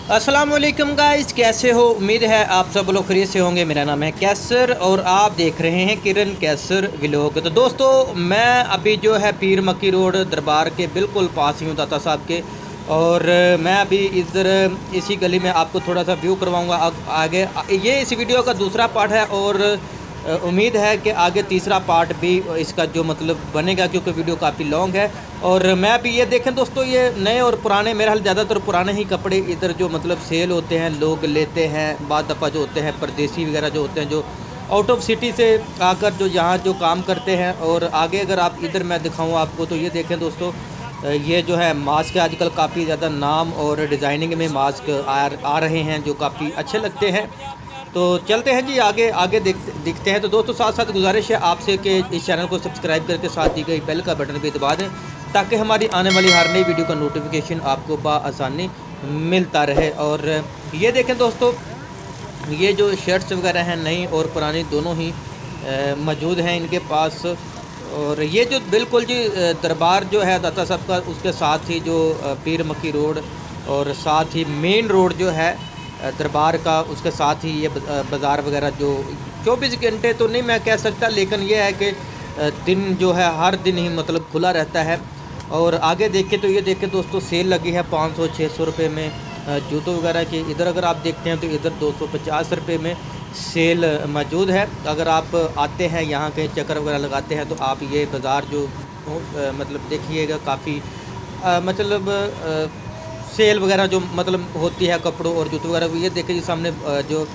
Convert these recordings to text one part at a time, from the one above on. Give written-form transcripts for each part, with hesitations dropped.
अस्सलाम वालेकुम गाइस, कैसे हो? उम्मीद है आप सब लोग खैरियत से होंगे। मेरा नाम है कैसर और आप देख रहे हैं किरण कैसर व्लॉग। तो दोस्तों, मैं अभी जो है पीर मक्की रोड दरबार के बिल्कुल पास ही हूँ, दाता साहब के। और मैं अभी इधर इसी गली में आपको थोड़ा सा व्यू करवाऊँगा आगे। ये इस वीडियो का दूसरा पार्ट है और उम्मीद है कि आगे तीसरा पार्ट भी इसका जो मतलब बनेगा, क्योंकि वीडियो काफ़ी लॉन्ग है। और मैं भी ये देखें दोस्तों, ये नए और पुराने, मेरे हाल ज़्यादातर पुराने ही कपड़े इधर जो मतलब सेल होते हैं, लोग लेते हैं। बाद दफ़ा जो होते हैं परदेसी वगैरह जो होते हैं, जो आउट ऑफ सिटी से आकर जो यहाँ जो काम करते हैं। और आगे अगर आप इधर मैं दिखाऊँ आपको, तो ये देखें दोस्तों, ये जो है मास्क आजकल काफ़ी ज़्यादा नाम और डिज़ाइनिंग में मास्क आ रहे हैं जो काफ़ी अच्छे लगते हैं। तो चलते हैं जी आगे आगे दिखते हैं। तो दोस्तों, साथ साथ गुजारिश है आपसे कि इस चैनल को सब्सक्राइब करके साथ दी गई बेल का बटन भी दबा दें, ताकि हमारी आने वाली हर नई वीडियो का नोटिफिकेशन आपको बआसानी मिलता रहे। और ये देखें दोस्तों, ये जो शर्ट्स वगैरह हैं नई और पुरानी दोनों ही मौजूद हैं इनके पास। और ये जो बिल्कुल जी दरबार जो है दाता साहब का, उसके साथ ही जो पीर मक्की रोड और साथ ही मेन रोड जो है दरबार का, उसके साथ ही ये बाज़ार वगैरह जो 24 घंटे तो नहीं मैं कह सकता, लेकिन ये है कि दिन जो है हर दिन ही मतलब खुला रहता है। और आगे देखें तो ये देखें दोस्तों, सेल लगी है 500-600 रुपये में जूतों वगैरह की। इधर अगर आप देखते हैं तो इधर 250 रुपये में सेल मौजूद है। अगर आप आते हैं यहाँ कहीं चक्कर वगैरह लगाते हैं, तो आप ये बाज़ार जो मतलब देखिएगा, काफ़ी मतलब सेल वगैरह जो मतलब होती है कपड़ों और जूतों वगैरह। ये देखिए जी सामने जो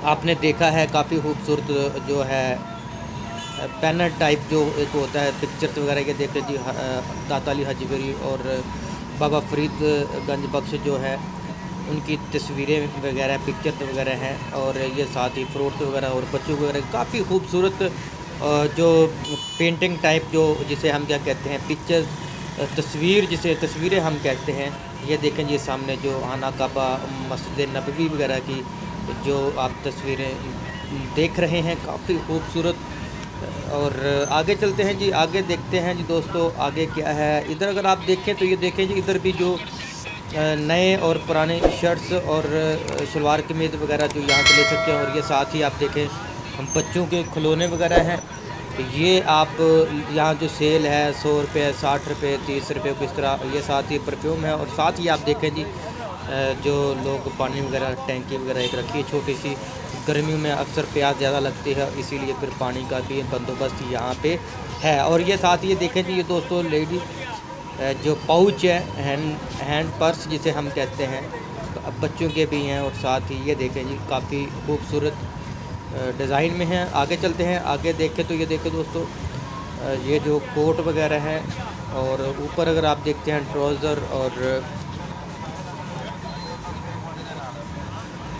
आपने देखा है काफ़ी खूबसूरत जो है पैनल टाइप जो एक होता है पिक्चर्स वगैरह, ये देखे जी दाता अली हाजीगरी और बाबा फरीदगंज बख्श जो है उनकी तस्वीरें वगैरह पिक्चर्स वगैरह हैं। और ये साथ ही फ्रूट्स वगैरह और बच्चों वगैरह काफ़ी खूबसूरत जो पेंटिंग टाइप जो जिसे हम क्या कहते हैं पिक्चर तस्वीर, जिसे तस्वीरें हम कहते हैं। ये देखें जी सामने जो आना काबा मस्जिद नबवी वगैरह की जो आप तस्वीरें देख रहे हैं, काफ़ी खूबसूरत। और आगे चलते हैं जी, आगे देखते हैं जी दोस्तों आगे क्या है। इधर अगर आप देखें तो ये देखें जी, इधर भी जो नए और पुराने शर्ट्स और शलवार कमीज वगैरह जो यहाँ से ले सकते हैं। और ये साथ ही आप देखें हम बच्चों के खिलौने वगैरह हैं। तो ये आप यहाँ जो सेल है 100 रुपये, 60 रुपये, 30 रुपये किस तरह। ये साथ ही परफ्यूम है। और साथ ही आप देखें जी जो लोग पानी वगैरह टैंकी वगैरह एक रखी है छोटी सी, गर्मियों में अक्सर प्यास ज़्यादा लगती है, इसीलिए फिर पानी का भी बंदोबस्त यहाँ पे है। और ये साथ ही ये देखें जी, ये दोस्तों लेडी जो पाउच है, हैंड पर्स जिसे हम कहते हैं, बच्चों के भी हैं। और साथ ही ये देखें जी काफ़ी खूबसूरत डिज़ाइन में है। आगे चलते हैं, आगे देखें तो ये देखें दोस्तों, ये जो कोट वगैरह है। और ऊपर अगर आप देखते हैं ट्राउज़र। और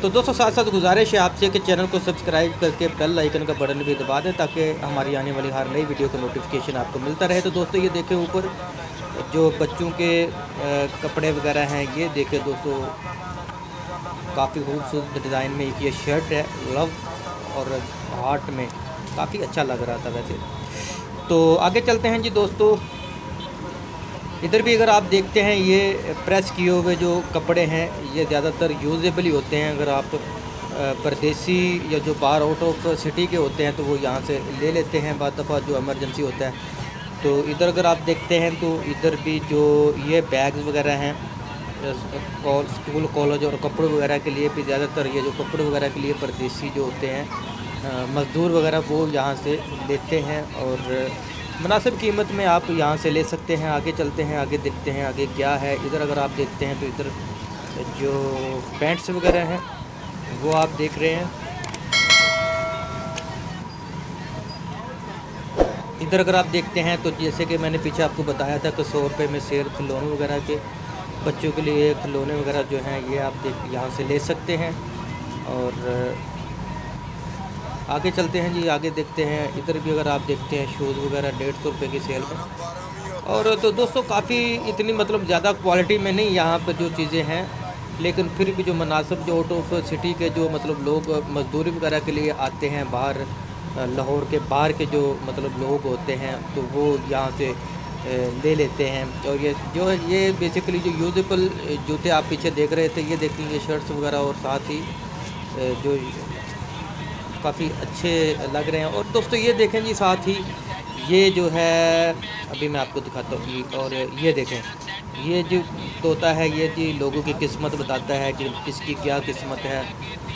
तो दोस्तों, साथ साथ गुजारिश है आपसे कि चैनल को सब्सक्राइब करके बेल आइकन का बटन भी दबा दें, ताकि हमारी आने वाली हर नई वीडियो का नोटिफिकेशन आपको मिलता रहे। तो दोस्तों, ये देखें ऊपर जो बच्चों के कपड़े वगैरह हैं, ये देखें दोस्तों काफ़ी खूबसूरत डिज़ाइन में एक ये शर्ट है, लव और हार्ट में, काफ़ी अच्छा लग रहा था वैसे। तो आगे चलते हैं जी दोस्तों, इधर भी अगर आप देखते हैं ये प्रेस किए हुए जो कपड़े हैं, ये ज़्यादातर यूजेबल ही होते हैं। अगर आप परदेसी या जो बाहर आउट ऑफ सिटी के होते हैं, तो वो यहाँ से ले लेते हैं बाद दफ़ा जो इमरजेंसी होता है। तो इधर अगर आप देखते हैं तो इधर भी जो ये बैग्स वगैरह हैं स्कूल कॉलेज और कपड़े वगैरह के लिए भी, ज़्यादातर ये जो कपड़े वगैरह के लिए परदेसी जो होते हैं मज़दूर वगैरह, वो यहाँ से लेते हैं। और मुनासिब कीमत में आप यहाँ से ले सकते हैं। आगे चलते हैं, आगे देखते हैं आगे क्या है। इधर अगर आप देखते हैं तो इधर जो पैंट्स वगैरह हैं वो आप देख रहे हैं। इधर अगर आप देखते हैं तो जैसे कि मैंने पीछे आपको बताया था कि 100 रुपये में सेल खिलौने वगैरह के, बच्चों के लिए खिलौने वगैरह जो हैं ये आप यहाँ से ले सकते हैं। और आगे चलते हैं जी, आगे देखते हैं। इधर भी अगर आप देखते हैं शूज़ वगैरह 150 रुपये की सेल में। और तो दोस्तों काफ़ी इतनी मतलब ज़्यादा क्वालिटी में नहीं यहाँ पर जो चीज़ें हैं, लेकिन फिर भी जो मुनासिब जो आउट ऑफ सिटी के जो मतलब लोग मज़दूरी वगैरह के लिए आते हैं बाहर, लाहौर के बाहर के जो मतलब लोग होते हैं, तो वो यहाँ से ले लेते हैं। और ये बेसिकली जो यूजेबल जूते आप पीछे देख रहे थे, ये देखिए ये शर्ट्स वगैरह, और साथ ही जो काफ़ी अच्छे लग रहे हैं। और दोस्तों ये देखें जी, साथ ही ये जो है अभी मैं आपको दिखाता हूँ जी। और ये देखें, ये जो तोता है ये जी लोगों की किस्मत बताता है कि किसकी क्या किस्मत है।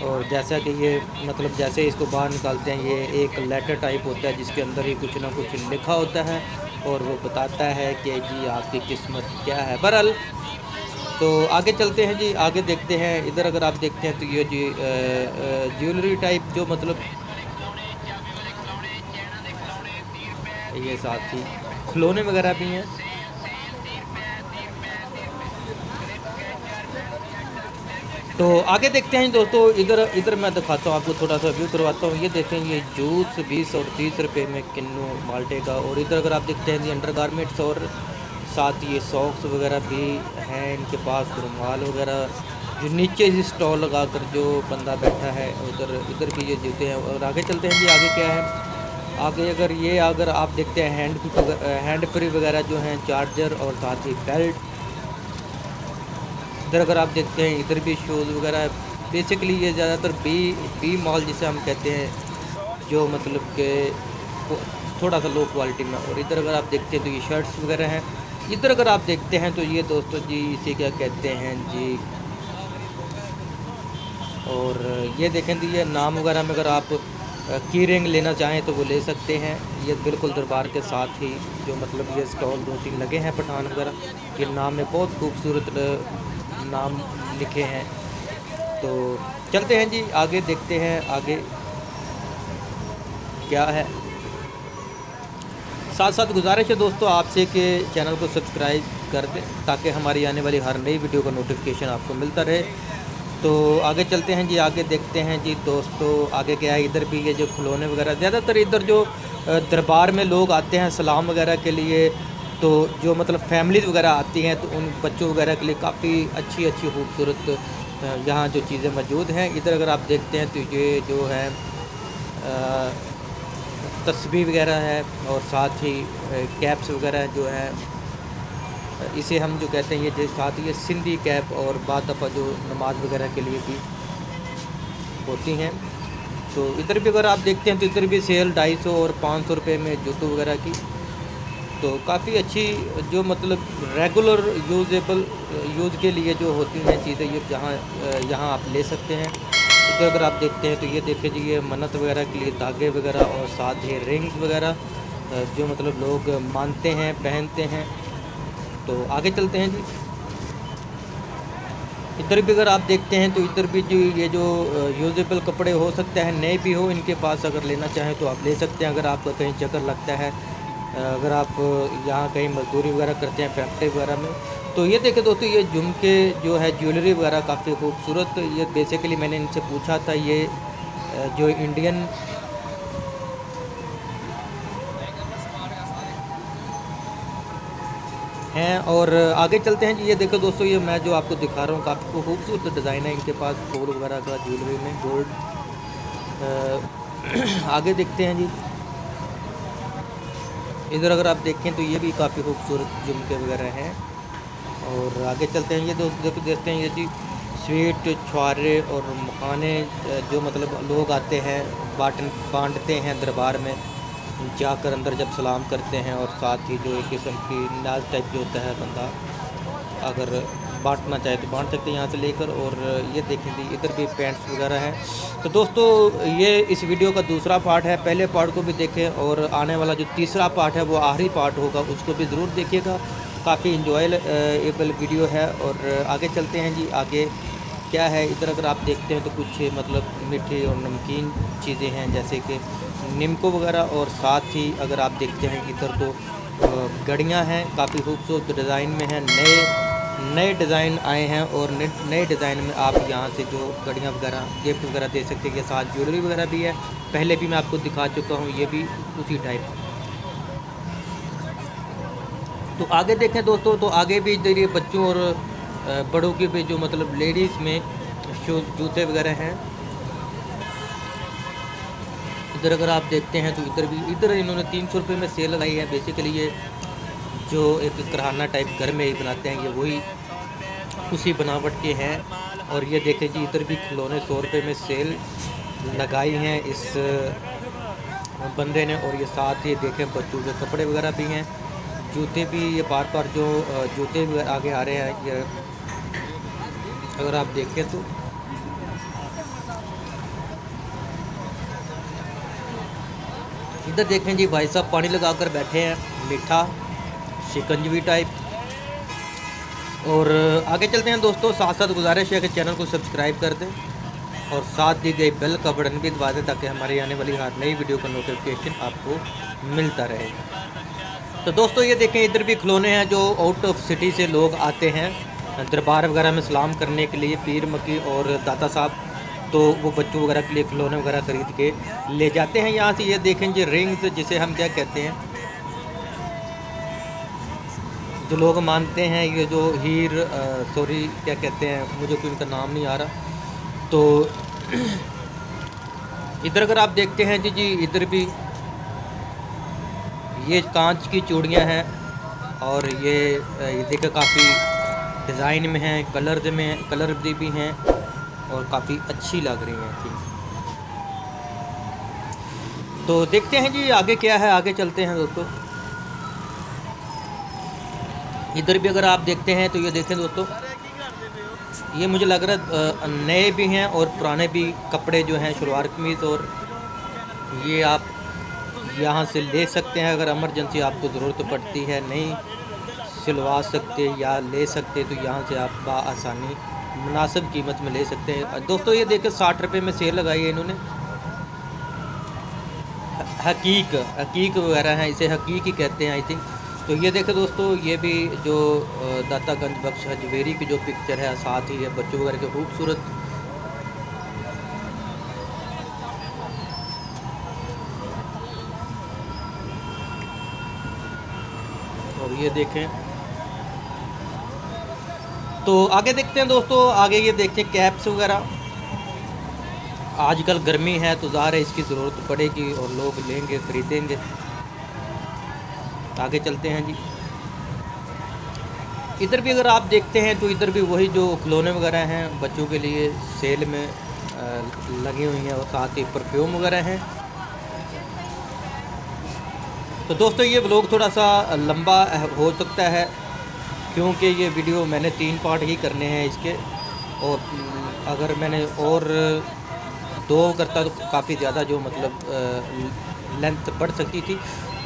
और जैसा कि ये मतलब जैसे इसको बाहर निकालते हैं, ये एक लेटर टाइप होता है जिसके अंदर ही कुछ ना कुछ लिखा होता है और वो बताता है कि जी आपकी किस्मत क्या है। बहरहाल तो आगे चलते हैं जी, आगे देखते हैं। इधर अगर आप देखते हैं तो ये जी ज्वेलरी टाइप जो मतलब ये साथ ही खिलौने वगैरह भी हैं। तो आगे देखते हैं दोस्तों, इधर मैं दिखाता हूँ आपको, थोड़ा सा व्यू करवाता हूँ। ये देखें, ये जूस 20 और 30 रुपए में किन्नू माल्टे का। और इधर अगर आप देखते हैं ये अंडर गारमेंट्स और साथ ये सॉक्स वगैरह भी हैं इनके पास, रुमाल वगैरह। जो नीचे ही स्टॉल लगा कर जो बंदा बैठा है, इधर भी ये जूते हैं। और आगे चलते हैं जी, आगे क्या है। आगे अगर आप देखते हैं हैंड फ्री वगैरह जो हैं, चार्जर और साथ ही बेल्ट। इधर अगर आप देखते हैं इधर भी शूज़ वगैरह है। बेसिकली ये ज़्यादातर बी मॉल जिसे हम कहते हैं, जो मतलब कि थोड़ा सा लो क्वालिटी में। और इधर अगर आप देखते हैं तो ये शर्ट्स वगैरह हैं। इधर अगर आप देखते हैं तो ये दोस्तों जी इसे क्या कहते हैं जी। और ये देखें तो ये नाम वगैरह में अगर आप की रिंग लेना चाहें तो वो ले सकते हैं। ये बिल्कुल दरबार के साथ ही जो मतलब ये स्टॉल 2-3 लगे हैं पठान वगैरह। ये नाम में बहुत खूबसूरत नाम लिखे हैं। तो चलते हैं जी, आगे देखते हैं आगे क्या है। साथ साथ गुजारिश है दोस्तों आपसे कि चैनल को सब्सक्राइब कर दें ताकि हमारी आने वाली हर नई वीडियो का नोटिफिकेशन आपको मिलता रहे। तो आगे चलते हैं जी, आगे देखते हैं जी दोस्तों आगे क्या है। इधर भी ये जो खिलौने वगैरह, ज़्यादातर इधर जो दरबार में लोग आते हैं सलाम वगैरह के लिए, तो जो मतलब फैमिलीज़ वगैरह आती हैं तो उन बच्चों वगैरह के लिए काफ़ी अच्छी खूबसूरत यहाँ जो चीज़ें मौजूद हैं। इधर अगर आप देखते हैं तो ये जो है तस्बीह वगैरह है, और साथ ही कैप्स वगैरह जो है, इसे हम जो कहते हैं ये साथ ही ये सिंधी कैप, और बाद दफ़ा जो नमाज वगैरह के लिए भी होती हैं। तो इधर भी अगर आप देखते हैं तो इधर भी सेल 250 और 500 रुपये में जूतों वगैरह की। तो काफ़ी अच्छी जो मतलब रेगुलर यूज़ के लिए जो होती हैं चीज़ें, ये यहाँ आप ले सकते हैं। इधर अगर आप देखते हैं तो ये देखें जी, ये मन्नत वगैरह के लिए धागे वगैरह, और साथ ही रिंग्स वगैरह जो मतलब लोग मानते हैं पहनते हैं। तो आगे चलते हैं जी, इधर भी अगर आप देखते हैं तो इधर भी जो ये जो यूजेबल कपड़े हो सकते हैं नए भी हो इनके पास, अगर लेना चाहें तो आप ले सकते हैं। अगर आपका कहीं चक्कर लगता है, अगर आप यहाँ कहीं मजदूरी वगैरह करते हैं फैक्ट्री वगैरह में। तो ये देखें दोस्तों, ये झुमके जो है ज्वेलरी वगैरह काफ़ी खूबसूरत। ये बेसिकली मैंने इनसे पूछा था, ये जो इंडियन हैं। और आगे चलते हैं जी, ये देखो दोस्तों, ये मैं जो आपको दिखा रहा हूँ काफ़ी खूबसूरत डिज़ाइन है इनके पास, फूल वगैरह का ज्वेलरी में गोल्ड। आगे देखते हैं जी, इधर अगर आप देखें तो ये भी काफ़ी खूबसूरत झुमके वगैरह हैं। और आगे चलते हैं, ये देखते हैं ये जी स्वीट छुआरे और मखाने जो मतलब लोग आते हैं बांटते हैं दरबार में जाकर, अंदर जब सलाम करते हैं। और साथ ही जो एक किस्म की नाज टाइप जो होता है, बंदा अगर बांटना चाहे तो बांट सकते हैं यहाँ से लेकर। और ये देखें जी, इधर भी पैंट्स वगैरह हैं। तो दोस्तों ये इस वीडियो का दूसरा पार्ट है, पहले पार्ट को भी देखें, और आने वाला जो तीसरा पार्ट है वो आखिरी पार्ट होगा, उसको भी ज़रूर देखिएगा। काफ़ी इंजॉयबल वीडियो है। और आगे चलते हैं जी, आगे क्या है। इधर अगर आप देखते हैं तो कुछ मतलब मीठी और नमकीन चीज़ें हैं, जैसे कि निम्को वगैरह। और साथ ही अगर आप देखते हैं इधर तो घड़ियाँ हैं, काफ़ी खूबसूरत डिज़ाइन में हैं, नए डिज़ाइन आए हैं। और नए डिज़ाइन में आप यहाँ से जो घड़ियाँ वगैरह गिफ्ट वगैरह दे सकते हैं। ये साथ ज्वेलरी वगैरह भी है, पहले भी मैं आपको दिखा चुका हूँ, ये भी उसी टाइप। तो आगे देखें दोस्तों, तो आगे भी इधर ये बच्चों और बड़ों के भी जो मतलब लेडीज़ में जूते वगैरह हैं। इधर अगर आप देखते हैं तो इधर इन्होंने 300 रुपये में सेल लगाई है। बेसिकली ये जो एक कराना टाइप घर में ही बनाते हैं, ये वही उसी बनावट के हैं। और ये देखें जी, इधर भी खिलौने 100 रुपये में सेल लगाई हैं इस बंदे ने। और ये साथ ही देखें बच्चों के कपड़े वगैरह भी हैं, जूते भी, ये बार जो जूते भी आगे आ रहे हैं। ये अगर आप देखें तो इधर देखें जी, भाई साहब पानी लगाकर बैठे हैं, मीठा शिकंजवी टाइप। और आगे चलते हैं दोस्तों। साथ साथ गुजारिश है कि चैनल को सब्सक्राइब कर दें और साथ दी गई बेल का बटन भी दबा दें ताकि हमारी आने वाली हर नई वीडियो का नोटिफिकेशन आपको मिलता रहे। तो दोस्तों ये देखें, इधर भी खिलौने हैं जो आउट ऑफ सिटी से लोग आते हैं दरबार वगैरह में सलाम करने के लिए, पीर मक्की और दाता साहब, तो वो बच्चों वगैरह के लिए खिलौने वगैरह खरीद के ले जाते हैं यहाँ से। ये देखें जी, रिंग्स जिसे हम क्या कहते हैं, जो लोग मानते हैं, ये जो सॉरी क्या कहते हैं, मुझे कोई इनका नाम नहीं आ रहा। तो इधर अगर आप देखते हैं जी इधर भी ये कांच की चूड़ियाँ हैं और ये देखिए काफ़ी डिज़ाइन में हैं, कलर भी हैं और काफ़ी अच्छी लग रही हैं थी। तो देखते हैं जी आगे क्या है, आगे चलते हैं दोस्तों। इधर भी अगर आप देखते हैं तो ये देखें दोस्तों, ये मुझे लग रहा है नए भी हैं और पुराने भी कपड़े जो हैं, शलवार कमीज़, और ये आप यहाँ से ले सकते हैं। अगर इमरजेंसी आपको ज़रूरत पड़ती है, नहीं सिलवा सकते या ले सकते, तो यहाँ से आप आसानी मुनासिब कीमत में ले सकते हैं। दोस्तों ये देखिए 60 रुपये में सेल लगाई है इन्होंने। हकीक वगैरह हैं, इसे हकीक ही कहते हैं आई थिंक। तो ये देखें दोस्तों, ये भी जो दातागंज बख्श हजवेरी की जो पिक्चर है, साथ ही है बच्चों वगैरह के खूबसूरत। और ये देखें, तो आगे देखते हैं दोस्तों। आगे ये देखते हैं कैप्स वगैरह। आजकल गर्मी है तो ज़ाहिर है इसकी ज़रूरत पड़ेगी और लोग लेंगे, ख़रीदेंगे। आगे चलते हैं जी। इधर भी अगर आप देखते हैं तो इधर भी वही जो खिलौने वगैरह हैं बच्चों के लिए सेल में लगी हुई हैं और साथ ही परफ्यूम वगैरह हैं। तो दोस्तों ये व्लॉग थोड़ा सा लंबा हो सकता है क्योंकि ये वीडियो मैंने 3 पार्ट ही करने हैं इसके, और अगर मैंने और 2 करता तो काफ़ी ज़्यादा जो मतलब लेंथ बढ़ सकती थी।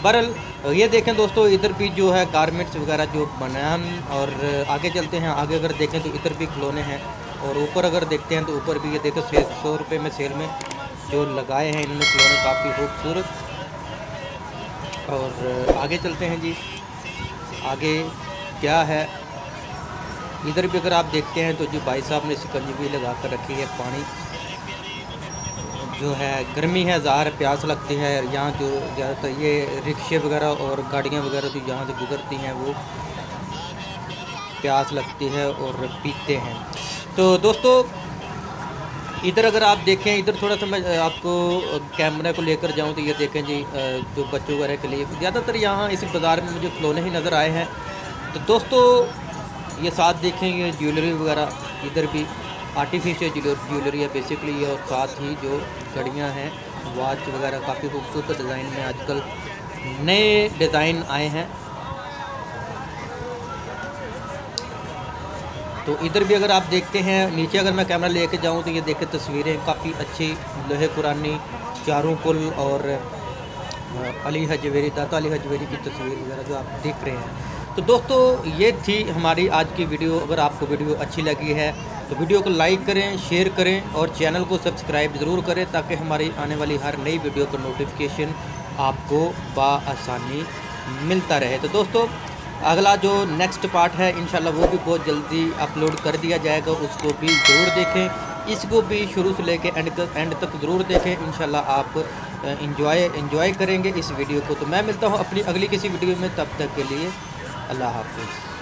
बहरहाल ये देखें दोस्तों, इधर भी जो है गारमेंट्स वगैरह जो बनान। और आगे चलते हैं, आगे अगर देखें तो इधर भी खिलौने हैं और ऊपर अगर देखते हैं तो ऊपर भी ये देखें 100 रुपये में सेल में जो लगाए हैं इन्होंने खिलौने, काफ़ी खूबसूरत। और आगे चलते हैं जी, आगे क्या है। इधर भी अगर आप देखते हैं तो जो भाई साहब ने शिकंजी लगा कर रखी है, पानी जो है, गर्मी है, ज़ाहिर प्यास लगती है। यहाँ जो ज़्यादातर ये रिक्शे वगैरह और गाड़ियाँ वगैरह जो यहाँ से गुजरती हैं वो प्यास लगती है और पीते हैं। तो दोस्तों इधर अगर आप देखें, इधर थोड़ा सा मैं आपको कैमरा को लेकर जाऊँ तो ये देखें जी, जो बच्चों वगैरह के लिए ज़्यादातर यहाँ इस बाज़ार में मुझे खिलौने ही नज़र आए हैं। तो दोस्तों ये साथ देखें, ये ज्वेलरी वगैरह, इधर भी आर्टिफिशियल ज्वेलरी है बेसिकली, और साथ ही जो घड़ियाँ हैं, वॉच वगैरह काफ़ी खूबसूरत डिज़ाइन में आजकल नए डिज़ाइन आए हैं। तो इधर भी अगर आप देखते हैं, नीचे अगर मैं कैमरा लेके जाऊं तो ये देखें तस्वीरें काफ़ी अच्छी, लोहे पुरानी, चारों कुल और अली हजवेरी, दाता अली हजवेरी की तस्वीर वगैरह जो आप देख रहे हैं। तो दोस्तों ये थी हमारी आज की वीडियो। अगर आपको वीडियो अच्छी लगी है तो वीडियो को लाइक करें, शेयर करें और चैनल को सब्सक्राइब ज़रूर करें ताकि हमारी आने वाली हर नई वीडियो का नोटिफिकेशन आपको बाआसानी मिलता रहे। तो दोस्तों अगला जो नेक्स्ट पार्ट है इंशाल्लाह वो भी बहुत जल्दी अपलोड कर दिया जाएगा, उसको भी ज़रूर देखें। इसको भी शुरू से लेके एंड तक ज़रूर देखें, इंशाल्लाह आप इंजॉय करेंगे इस वीडियो को। तो मैं मिलता हूँ अपनी अगली किसी वीडियो में, तब तक के लिए अल्लाह हाफ़िज़।